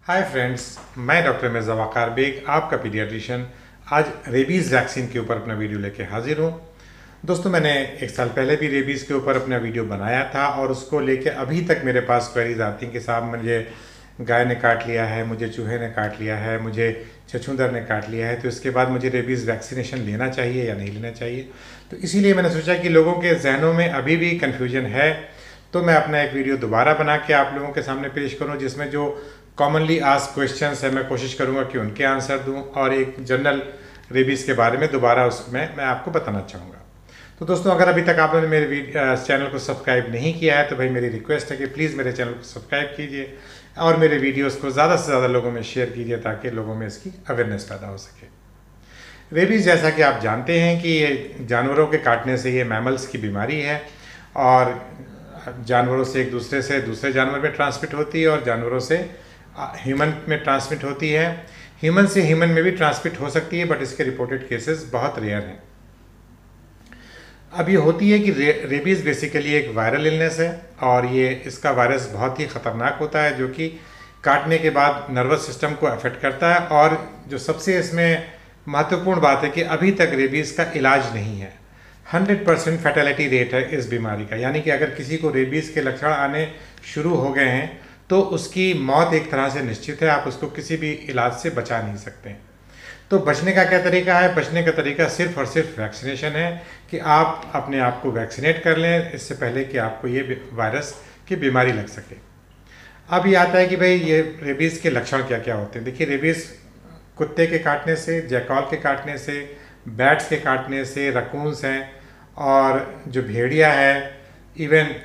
Hi friends, मैं doctor Mirza वक़ार bag, आपका paediatrician, आज रेबीज़ वैक्सीन के ऊपर अपना वीडियो लेके हाजिर हूँ। दोस्तों, मैंने एक साल पहले भी रेबीज़ के ऊपर अपना वीडियो बनाया था और उसको लेके अभी तक मेरे पास क्वेरीज आती हैं कि साहब मुझे गाय ने काट लिया है, मुझे चूहे ने काट लिया है, मुझे छछूंदर ने काट लिया है, तो इसके बाद मुझे रेबीज़ वैक्सीनेशन लेना चाहिए या नहीं लेना चाहिए। तो इसीलिए मैंने सोचा कि लोगों के जहनों में अभी भी कन्फ्यूजन है, तो मैं अपना एक वीडियो दोबारा बना के आप लोगों के सामने पेश करूं जिसमें जो कॉमनली आस्क्ड क्वेश्चंस है मैं कोशिश करूंगा कि उनके आंसर दूं और एक जनरल रेबीज़ के बारे में दोबारा उसमें मैं आपको बताना चाहूँगा। तो दोस्तों, अगर अभी तक आपने मेरे चैनल को सब्सक्राइब नहीं किया है तो भाई मेरी रिक्वेस्ट है कि प्लीज़ मेरे चैनल को सब्सक्राइब कीजिए और मेरे वीडियोस को ज़्यादा से ज़्यादा लोगों में शेयर कीजिए ताकि लोगों में इसकी अवेयरनेस पैदा हो सके। रेबीज़, जैसा कि आप जानते हैं कि ये जानवरों के काटने से ये मैमल्स की बीमारी है और जानवरों से एक दूसरे से दूसरे जानवर में ट्रांसमिट होती है और जानवरों से ह्यूमन में ट्रांसमिट होती है। ह्यूमन से ह्यूमन में भी ट्रांसमिट हो सकती है, बट इसके रिपोर्टेड केसेस बहुत रेयर हैं। अब ये होती है कि रेबीज़ बेसिकली एक वायरल इलनेस है और ये इसका वायरस बहुत ही ख़तरनाक होता है जो कि काटने के बाद नर्वस सिस्टम को अफेक्ट करता है। और जो सबसे इसमें महत्वपूर्ण बात है कि अभी तक रेबीज़ का इलाज नहीं है। 100% फैटेलिटी रेट है इस बीमारी का, यानी कि अगर किसी को रेबीज़ के लक्षण आने शुरू हो गए हैं तो उसकी मौत एक तरह से निश्चित है। आप उसको किसी भी इलाज से बचा नहीं सकते। तो बचने का क्या तरीका है? बचने का तरीका सिर्फ और सिर्फ वैक्सीनेशन है कि आप अपने आप को वैक्सीनेट कर लें इससे पहले कि आपको ये वायरस की बीमारी लग सके। अब ये आता है कि भाई ये रेबीज़ के लक्षण क्या क्या होते हैं। देखिए, रेबीज़ कुत्ते के काटने से, जैकॉल के काटने से, बैट्स के काटने से, रकून्स हैं और जो भेड़िया है, इवन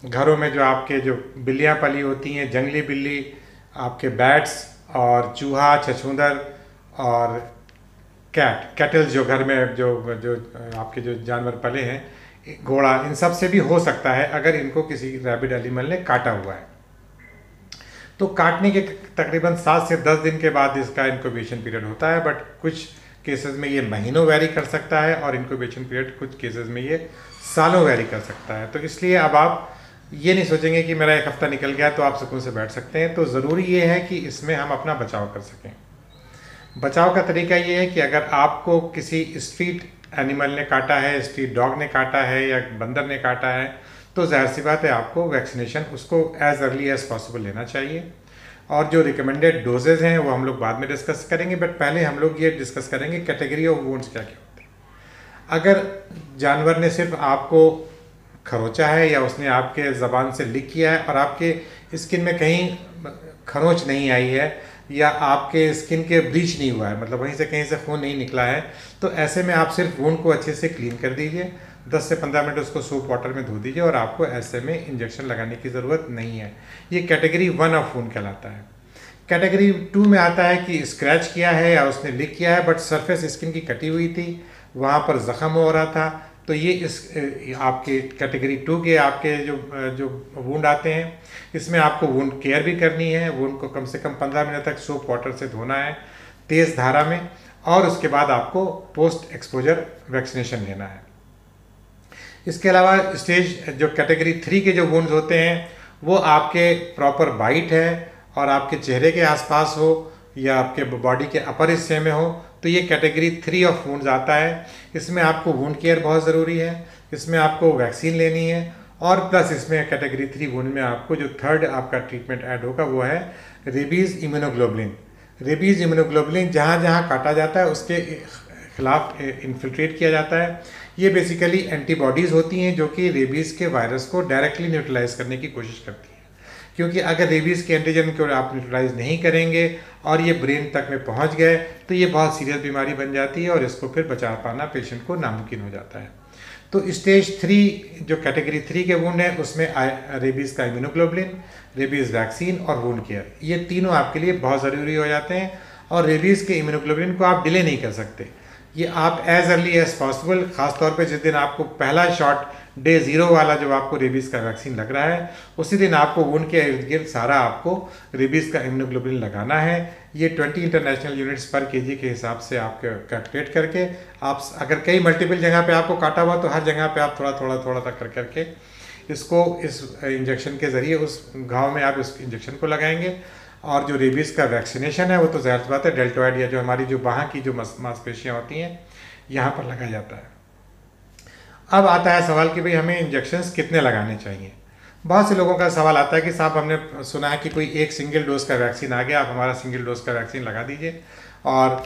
घरों में जो आपके जो बिल्लियाँ पली होती हैं, जंगली बिल्ली, आपके बैट्स और चूहा, छछूंदर और कैटल्स जो घर में जो जो आपके जो जानवर पले हैं, घोड़ा, इन सब से भी हो सकता है अगर इनको किसी रैबिड एनिमल ने काटा हुआ है। तो काटने के तकरीबन 7 से 10 दिन के बाद इसका इंक्यूबेशन पीरियड होता है, बट कुछ केसेस में ये महीनों वैरी कर सकता है और इंक्यूबेशन पीरियड कुछ केसेस में ये सालों वैरी कर सकता है। तो इसलिए अब आप ये नहीं सोचेंगे कि मेरा एक हफ्ता निकल गया तो आप सुकून से बैठ सकते हैं। तो ज़रूरी ये है कि इसमें हम अपना बचाव कर सकें। बचाव का तरीका ये है कि अगर आपको किसी स्ट्रीट एनिमल ने काटा है, स्ट्रीट डॉग ने काटा है या बंदर ने काटा है, तो जाहिर सी बात है आपको वैक्सीनेशन उसको एज अर्ली एज पॉसिबल लेना चाहिए। और जो रिकमेंडेड डोजेज हैं वो हम लोग बाद में डिस्कस करेंगे, बट पहले हम लोग ये डिस्कस करेंगे कैटेगरी ऑफ वुंड्स क्या क्या होते हैं। अगर जानवर ने सिर्फ आपको खरोचा है या उसने आपके ज़बान से लिक किया है और आपके स्किन में कहीं खरोंच नहीं आई है या आपके स्किन के ब्लीच नहीं हुआ है, मतलब वहीं से कहीं से खून नहीं निकला है, तो ऐसे में आप सिर्फ वुंड को अच्छे से क्लीन कर दीजिए। 10 से 15 मिनट उसको सूप वाटर में धो दीजिए और आपको ऐसे में इंजेक्शन लगाने की ज़रूरत नहीं है। ये कैटेगरी 1 ऑफ वुंड कहलाता है। कैटेगरी 2 में आता है कि स्क्रैच किया है या उसने लिक किया है बट सरफेस स्किन की कटी हुई थी, वहाँ पर ज़ख़म हो रहा था, तो ये इस आपके कैटेगरी 2 के आपके जो वुंड आते हैं। इसमें आपको वुंड केयर भी करनी है। वुंड को कम से कम 15 मिनट तक सोप वाटर से धोना है तेज़ धारा में और उसके बाद आपको पोस्ट एक्सपोजर वैक्सीनेशन लेना है। इसके अलावा स्टेज जो कैटेगरी 3 के जो वुंड्स होते हैं वो आपके प्रॉपर बाइट है और आपके चेहरे के आसपास हो या आपके बॉडी के अपर हिस्से में हो, तो ये कैटेगरी 3 ऑफ वुंड्स आता है। इसमें आपको वुंड केयर बहुत ज़रूरी है, इसमें आपको वैक्सीन लेनी है और प्लस इसमें कैटेगरी 3 वुंड में आपको जो थर्ड आपका ट्रीटमेंट ऐड होगा वो है रेबीज़ इम्यूनोग्लोबुलिन। रेबीज़ इम्यूनोग्लोबुलिन जहाँ जहाँ काटा जाता है उसके खिलाफ इन्फिल्ट्रेट किया जाता है। ये बेसिकली एंटीबॉडीज़ होती हैं जो कि रेबीज़ के वायरस को डायरेक्टली न्यूट्रलाइज करने की कोशिश करती हैं, क्योंकि अगर रेबीज़ के एंटीजन को आप न्यूट्रलाइज नहीं करेंगे और ये ब्रेन तक में पहुंच गए तो ये बहुत सीरियस बीमारी बन जाती है और इसको फिर बचा पाना पेशेंट को नामुमकिन हो जाता है। तो स्टेज 3 जो कैटेगरी 3 के वुंड है उसमें रेबीज़ का इम्यूनोग्लोबुलिन, रेबीज़ वैक्सीन और वुंड केयर, ये तीनों आपके लिए बहुत ज़रूरी हो जाते हैं। और रेबीज़ के इम्यूनोग्लोबुलिन को आप डिले नहीं कर सकते, ये आप एज अर्ली एज पॉसिबल, ख़ासतौर पे जिस दिन आपको पहला शॉट डे 0 वाला जब आपको रेबीज़ का वैक्सीन लग रहा है उसी दिन आपको वुंड के इर्द गिर्द सारा आपको रेबीज़ का इम्यूनोग्लोबुलिन लगाना है। ये 20 इंटरनेशनल यूनिट्स पर केजी के हिसाब से आप कैलकुलेट करके, आप अगर कई मल्टीपल जगह पे आपको काटा हुआ तो हर जगह पे आप थोड़ा थोड़ा थोड़ा तक कर करके इसको इस इंजेक्शन के ज़रिए उस घाव में आप इस इंजेक्शन को लगाएंगे और जो रेबीज़ का वैक्सीनेशन है वो तो ज़ाहिर सी बात है डेल्टॉइड या जो हमारी जो बाह की जो मांसपेशियाँ होती हैं यहाँ पर लगाया जाता है। अब आता है सवाल कि भाई हमें इंजेक्शंस कितने लगाने चाहिए। बहुत से लोगों का सवाल आता है कि साहब हमने सुना है कि कोई एक सिंगल डोज का वैक्सीन आ गया, आप हमारा सिंगल डोज का वैक्सीन लगा दीजिए, और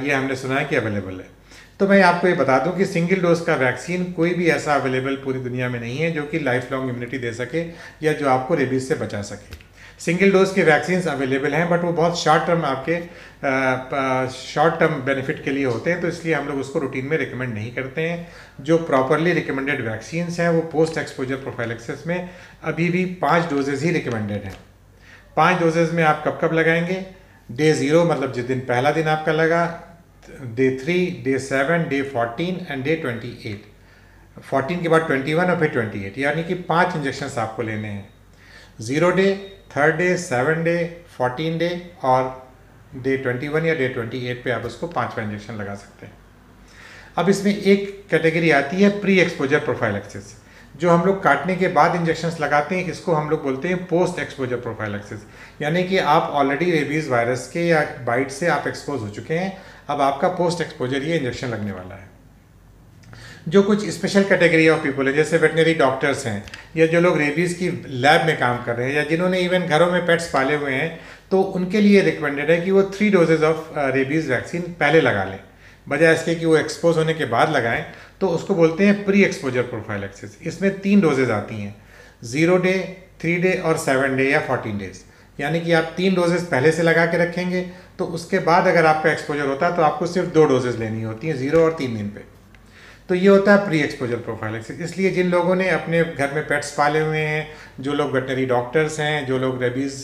ये हमने सुना है कि अवेलेबल है। तो मैं आपको ये बता दूं कि सिंगल डोज का वैक्सीन कोई भी ऐसा अवेलेबल पूरी दुनिया में नहीं है जो कि लाइफ लॉन्ग इम्यूनिटी दे सके या जो आपको रेबीज से बचा सके। सिंगल डोज के वैक्सीन अवेलेबल हैं, बट वो बहुत शॉर्ट टर्म आपके शॉर्ट टर्म बेनिफिट के लिए होते हैं, तो इसलिए हम लोग उसको रूटीन में रिकमेंड नहीं करते हैं। जो प्रॉपरली रिकमेंडेड वैक्सीन्स हैं वो पोस्ट एक्सपोजर प्रोफाइलेक्सिस में अभी भी 5 डोजेज ही रिकमेंडेड हैं। 5 डोजेज में आप कब कब लगाएंगे? डे 0 मतलब जिस दिन पहला दिन आपका लगा, day 3, day 7, day 14 and day 28। 14 के बाद 21 और फिर 28, यानी कि 5 इंजेक्शन आपको लेने हैं। 0 day, 3rd day, 7 day, 14 day और डे 21 या डे 28 पे आप उसको 5वां इंजेक्शन लगा सकते हैं। अब इसमें एक कैटेगरी आती है प्री एक्सपोजर प्रोफाइलेक्सिस, जो हम लोग काटने के बाद इंजेक्शंस लगाते हैं, इसको हम लोग बोलते हैं पोस्ट एक्सपोजर प्रोफाइलेक्सिस। यानी कि आप ऑलरेडी रेबीज़ वायरस के या बाइट से आप एक्सपोज हो चुके हैं, अब आपका पोस्ट एक्सपोजर ये इंजेक्शन लगने वाला है। जो कुछ स्पेशल कैटेगरी ऑफ पीपल है, जैसे वेटनरी डॉक्टर्स हैं या जो लोग रेबीज़ की लैब में काम कर रहे हैं या जिन्होंने इवन घरों में पेट्स पाले हुए हैं, तो उनके लिए रिकमेंडेड है कि वो 3 डोजेज ऑफ रेबीज़ वैक्सीन पहले लगा लें, बजाय इसके कि वो एक्सपोज होने के बाद लगाएं। तो उसको बोलते हैं प्री एक्सपोजर प्रोफाइलेक्सिस। इसमें 3 डोजेज आती हैं, 0 डे, 3 डे और 7 डे या 14 डेज। यानी कि आप 3 डोजेज पहले से लगा के रखेंगे, तो उसके बाद अगर आपका एक्सपोजर होता है तो आपको सिर्फ 2 डोजेज लेनी होती हैं, 0 और 3 दिन पे। तो ये होता है प्री एक्सपोजर प्रोफाइलेक्सिस। इसलिए जिन लोगों ने अपने घर में पेट्स पाले हुए हैं, जो लोग वेटनरी डॉक्टर्स हैं, जो लोग रेबीज़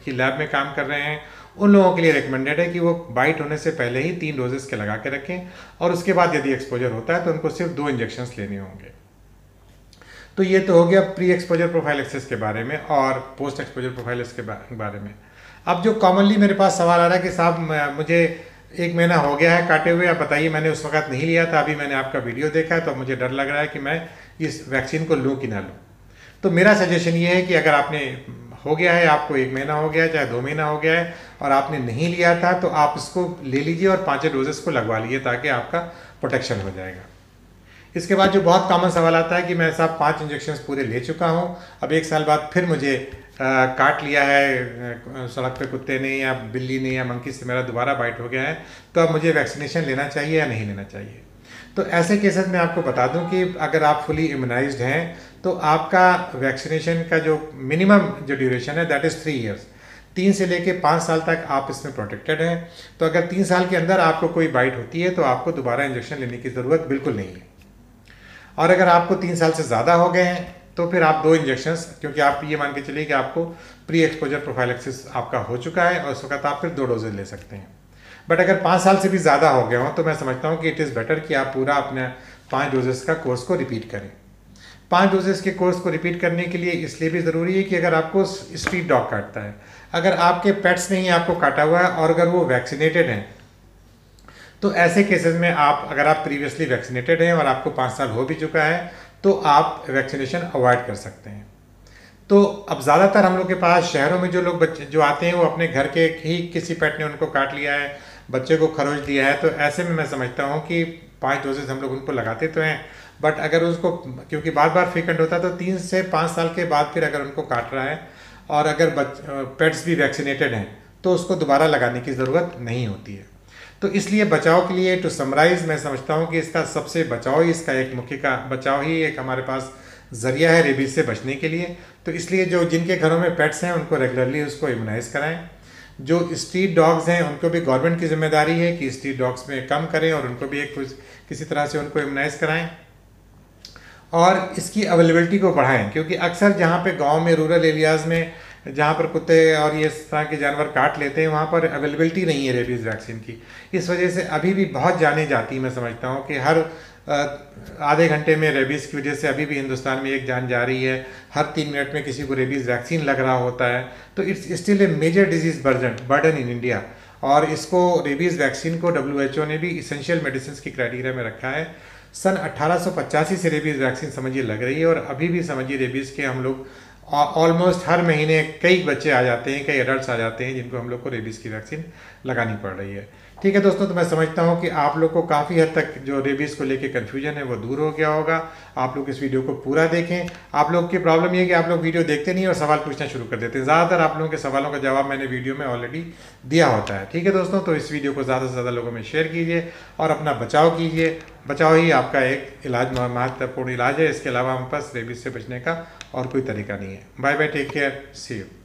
की लैब में काम कर रहे हैं, उन लोगों के लिए रिकमेंडेड है कि वो बाइट होने से पहले ही 3 डोजेस के लगा के रखें, और उसके बाद यदि एक्सपोजर होता है तो उनको सिर्फ 2 इंजेक्शंस लेने होंगे। तो ये तो हो गया प्री एक्सपोजर प्रोफाइलेक्सिस के बारे में और पोस्ट एक्सपोजर प्रोफाइलेक्सिस के बारे में। अब जो कॉमनली मेरे पास सवाल आ रहा है कि साहब मुझे 1 महीना हो गया है काटे हुए, आप बताइए मैंने उस वक्त नहीं लिया था, अभी मैंने आपका वीडियो देखा है तो मुझे डर लग रहा है कि मैं इस वैक्सीन को लूँ कि ना लूँ। तो मेरा सजेशन ये है कि अगर आपने हो गया है, आपको 1 महीना हो गया है, चाहे 2 महीना हो गया है, और आपने नहीं लिया था, तो आप इसको ले लीजिए और 5 डोजेस को लगवा लीजिए, ताकि आपका प्रोटेक्शन हो जाएगा। इसके बाद जो बहुत कॉमन सवाल आता है कि मैं साहब 5 इंजेक्शंस पूरे ले चुका हूँ, अब 1 साल बाद फिर मुझे काट लिया है सड़क पे कुत्ते ने या बिल्ली ने या मंकी से, मेरा दोबारा बाइट हो गया है, तो अब मुझे वैक्सीनेशन लेना चाहिए या नहीं लेना चाहिए। तो ऐसे केसेस में आपको बता दूं कि अगर आप फुली इम्यूनाइज्ड हैं तो आपका वैक्सीनेशन का जो मिनिमम जो ड्यूरेशन है दैट इज़ 3 ईयर्स। 3 से लेके 5 साल तक आप इसमें प्रोटेक्टेड हैं। तो अगर 3 साल के अंदर आपको कोई बाइट होती है तो आपको दोबारा इंजेक्शन लेने की ज़रूरत बिल्कुल नहीं है। और अगर आपको 3 साल से ज़्यादा हो गए हैं तो फिर आप 2 इंजेक्शंस, क्योंकि आप ये मान के चलिए कि आपको प्री एक्सपोजर प्रोफाइलेक्सिस आपका हो चुका है और उस वक्त आप फिर 2 डोजेज ले सकते हैं। बट अगर 5 साल से भी ज़्यादा हो गए हों तो मैं समझता हूँ कि इट इज़ बेटर कि आप पूरा अपने 5 डोजेस का कोर्स को रिपीट करें। 5 डोजेस के कोर्स को रिपीट करने के लिए इसलिए भी ज़रूरी है कि अगर आपको स्ट्रीट डॉग काटता है, अगर आपके पेट्स ने ही आपको काटा हुआ है और अगर वो वैक्सीनेटेड हैं, तो ऐसे केसेस में आप, अगर आप प्रीवियसली वैक्सीनेटेड हैं और आपको 5 साल हो भी चुका है, तो आप वैक्सीनेशन अवॉइड कर सकते हैं। तो अब ज़्यादातर हम लोग के पास शहरों में जो लोग बच्चे जो आते हैं वो अपने घर के ही किसी पेट ने उनको काट लिया है, बच्चे को खरोच दिया है, तो ऐसे में मैं समझता हूँ कि 5 डोजेज हम लोग उनको लगाते तो हैं, बट अगर उसको, क्योंकि बार बार फ्रीक्वेंट होता है, तो 3 से 5 साल के बाद फिर अगर उनको काट रहा है और अगर पेट्स भी वैक्सीनेटेड हैं तो उसको दोबारा लगाने की ज़रूरत नहीं होती है। तो इसलिए बचाव के लिए, टू समराइज़, मैं समझता हूँ कि इसका सबसे बचाव ही, इसका एक मुख्य का बचाव ही एक हमारे पास ज़रिया है रेबीज़ से बचने के लिए। तो इसलिए जो जिनके घरों में पेट्स हैं उनको रेगुलरली उसको इम्यूनाइज़ कराएं। जो स्ट्रीट डॉग्स हैं उनको भी गवर्नमेंट की जिम्मेदारी है कि स्ट्रीट डॉग्स में कम करें और उनको भी किसी तरह से उनको इम्यूनाइज़ कराएं और इसकी अवेलेबिलिटी को बढ़ाएं, क्योंकि अक्सर जहाँ पे गांव में, रूरल एरियाज़ में जहाँ पर कुत्ते और ये इस तरह के जानवर काट लेते हैं, वहाँ पर अवेलेबिलिटी नहीं है रेबीज़ वैक्सीन की। इस वजह से अभी भी बहुत जाने जाती, मैं समझता हूँ कि हर आधे घंटे में रेबीज़ की वजह से अभी भी हिंदुस्तान में एक जान जा रही है, हर 3 मिनट में किसी को रेबीज़ वैक्सीन लग रहा होता है। तो it's still a major disease burden in India, और इसको रेबीज़ वैक्सीन को WHO ने भी इसेंशियल मेडिसिन की क्राइटेरिया में रखा है। सन 1885 से रेबीज़ वैक्सीन समझिए लग रही है और अभी भी समझिए रेबीज़ के हम लोग ऑलमोस्ट हर महीने कई बच्चे आ जाते हैं, कई एडल्ट्स आ जाते हैं जिनको हम लोग को रेबीज़ की वैक्सीन लगानी पड़ रही है। ठीक है दोस्तों, तो मैं समझता हूँ कि आप लोग को काफ़ी हद तक जो रेबीज़ को लेके कन्फ्यूजन है वो दूर हो गया होगा। आप लोग इस वीडियो को पूरा देखें। आप लोग की प्रॉब्लम ये है कि आप लोग वीडियो देखते नहीं और सवाल पूछना शुरू कर देते हैं। ज़्यादातर आप लोगों के सवालों का जवाब मैंने वीडियो में ऑलरेडी दिया होता है। ठीक है दोस्तों, तो इस वीडियो को ज़्यादा से ज़्यादा लोगों में शेयर कीजिए और अपना बचाव कीजिए। बचाव ही आपका एक इलाज, महत्वपूर्ण इलाज है। इसके अलावा हम पास रेबीज़ से बचने का और कोई तरीका नहीं है। Bye bye, take care, see you.